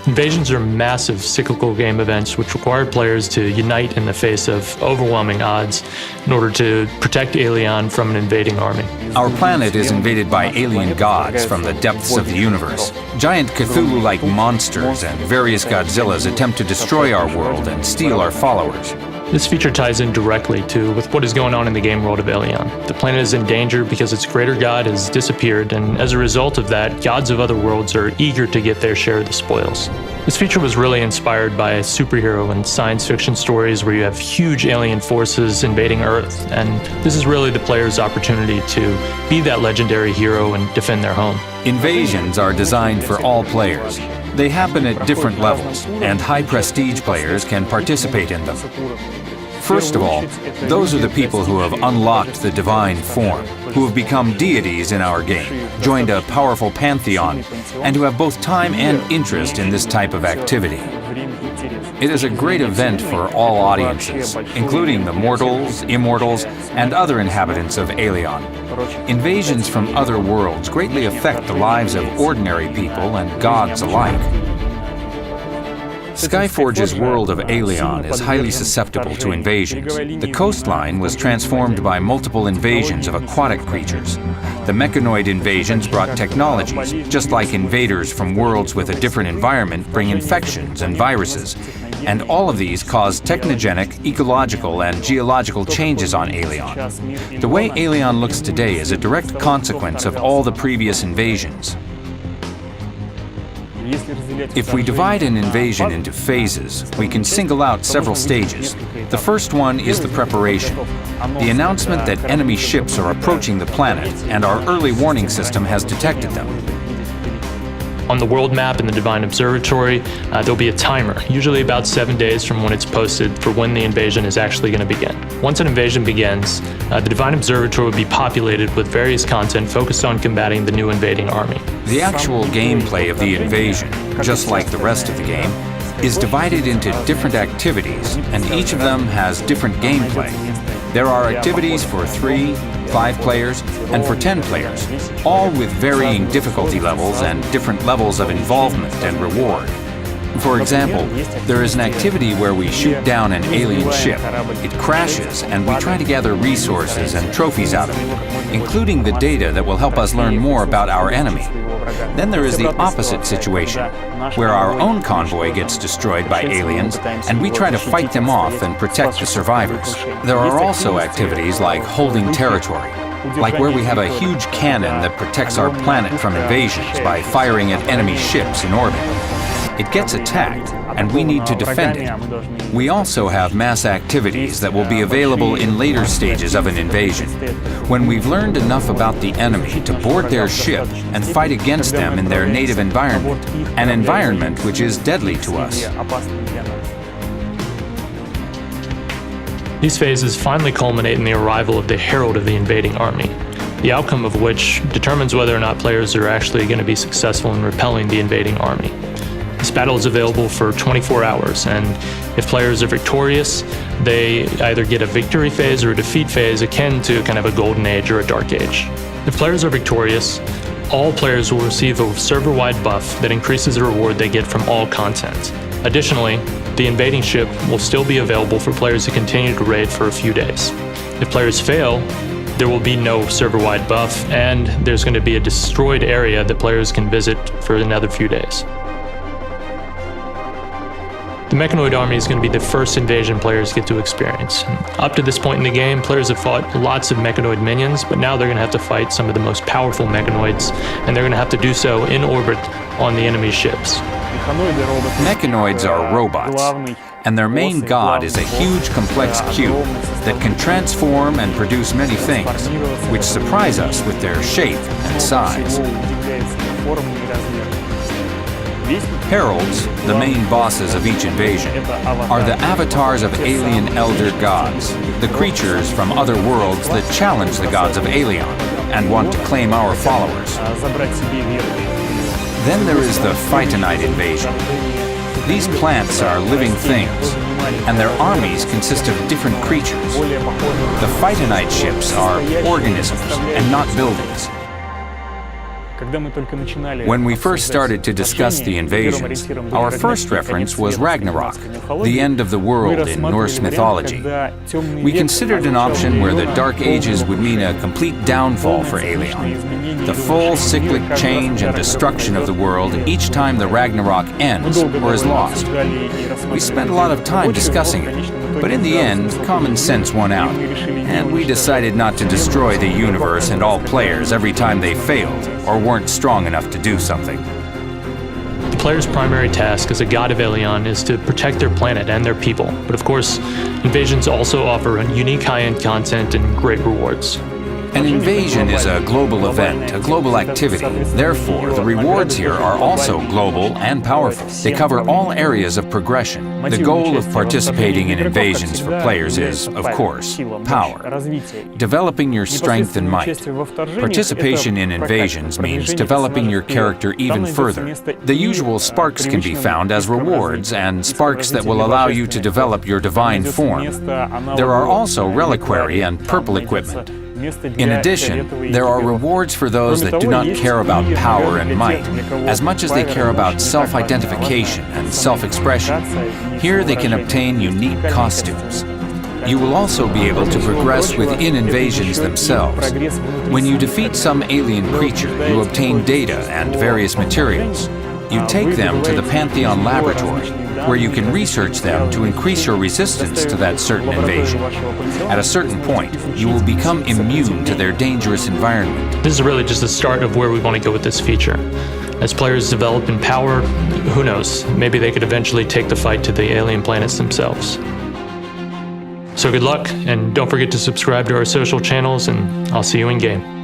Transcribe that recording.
Invasions are massive cyclical game events which require players to unite in the face of overwhelming odds in order to protect Aelion from an invading army. Our planet is invaded by alien gods from the depths of the universe. Giant Cthulhu-like monsters and various Godzillas attempt to destroy our world and steal our followers. This feature ties in directly with what is going on in the game world of Aelion. The planet is in danger because its greater god has disappeared, and as a result of that, gods of other worlds are eager to get their share of the spoils. This feature was really inspired by superhero and science fiction stories where you have huge alien forces invading Earth, and this is really the player's opportunity to be that legendary hero and defend their home. Invasions are designed for all players. They happen at different levels, and high-prestige players can participate in them. First of all, those are the people who have unlocked the divine form, who have become deities in our game, joined a powerful pantheon, and who have both time and interest in this type of activity. It is a great event for all audiences, including the mortals, immortals, and other inhabitants of Aelion. Invasions from other worlds greatly affect the lives of ordinary people and gods alike. Skyforge's world of Aelion is highly susceptible to invasions. The coastline was transformed by multiple invasions of aquatic creatures. The mechanoid invasions brought technologies, just like invaders from worlds with a different environment bring infections and viruses. And all of these cause technogenic, ecological, and geological changes on Aelion. The way Aelion looks today is a direct consequence of all the previous invasions. If we divide an invasion into phases, we can single out several stages. The first one is the preparation. The announcement that enemy ships are approaching the planet, and our early warning system has detected them. On the world map in the Divine Observatory, there'll be a timer, usually about 7 days from when it's posted, for when the invasion is actually going to begin. Once an invasion begins, the Divine Observatory will be populated with various content focused on combating the new invading army. The actual gameplay of the invasion, just like the rest of the game, is divided into different activities, and each of them has different gameplay. There are activities for 3, 5 players, and for 10 players, all with varying difficulty levels and different levels of involvement and reward. For example, there is an activity where we shoot down an alien ship. It crashes, and we try to gather resources and trophies out of it, including the data that will help us learn more about our enemy. Then there is the opposite situation, where our own convoy gets destroyed by aliens, and we try to fight them off and protect the survivors. There are also activities like holding territory, like where we have a huge cannon that protects our planet from invasions by firing at enemy ships in orbit. It gets attacked, and we need to defend it. We also have mass activities that will be available in later stages of an invasion, when we've learned enough about the enemy to board their ship and fight against them in their native environment, an environment which is deadly to us. These phases finally culminate in the arrival of the Herald of the invading army, the outcome of which determines whether or not players are actually going to be successful in repelling the invading army. This battle is available for 24 hours, and if players are victorious, they either get a victory phase or a defeat phase akin to kind of a golden age or a dark age. If players are victorious, all players will receive a server-wide buff that increases the reward they get from all content. Additionally, the invading ship will still be available for players to continue to raid for a few days. If players fail, there will be no server-wide buff, and there's going to be a destroyed area that players can visit for another few days. The Mechanoid army is going to be the first invasion players get to experience. Up to this point in the game, players have fought lots of Mechanoid minions, but now they're going to have to fight some of the most powerful Mechanoids, and they're going to have to do so in orbit on the enemy ships. Mechanoids are robots, and their main god is a huge complex cube that can transform and produce many things, which surprise us with their shape and size. Heralds, the main bosses of each invasion, are the avatars of alien elder gods, the creatures from other worlds that challenge the gods of Aelion and want to claim our followers. Then there is the Phytonite invasion. These plants are living things, and their armies consist of different creatures. The Phytonite ships are organisms and not buildings. When we first started to discuss the invasions, our first reference was Ragnarok, the end of the world in Norse mythology. We considered an option where the Dark Ages would mean a complete downfall for Alien, the full cyclic change and destruction of the world each time the Ragnarok ends or is lost. We spent a lot of time discussing it, but in the end, common sense won out, and we decided not to destroy the universe and all players every time they failed or weren't strong enough to do something. The player's primary task as a god of Aelion is to protect their planet and their people, but of course, invasions also offer unique high-end content and great rewards. An invasion is a global event, a global activity. Therefore, the rewards here are also global and powerful. They cover all areas of progression. The goal of participating in invasions for players is, of course, power. Developing your strength and might. Participation in invasions means developing your character even further. The usual sparks can be found as rewards, and sparks that will allow you to develop your divine form. There are also reliquary and purple equipment. In addition, there are rewards for those that do not care about power and might, as much as they care about self-identification and self-expression. Here they can obtain unique costumes. You will also be able to progress within invasions themselves. When you defeat some alien creature, you obtain data and various materials. You take them to the Pantheon laboratory, where you can research them to increase your resistance to that certain invasion. At a certain point, you will become immune to their dangerous environment. This is really just the start of where we want to go with this feature. As players develop in power, who knows, maybe they could eventually take the fight to the alien planets themselves. So good luck, and don't forget to subscribe to our social channels, and I'll see you in game.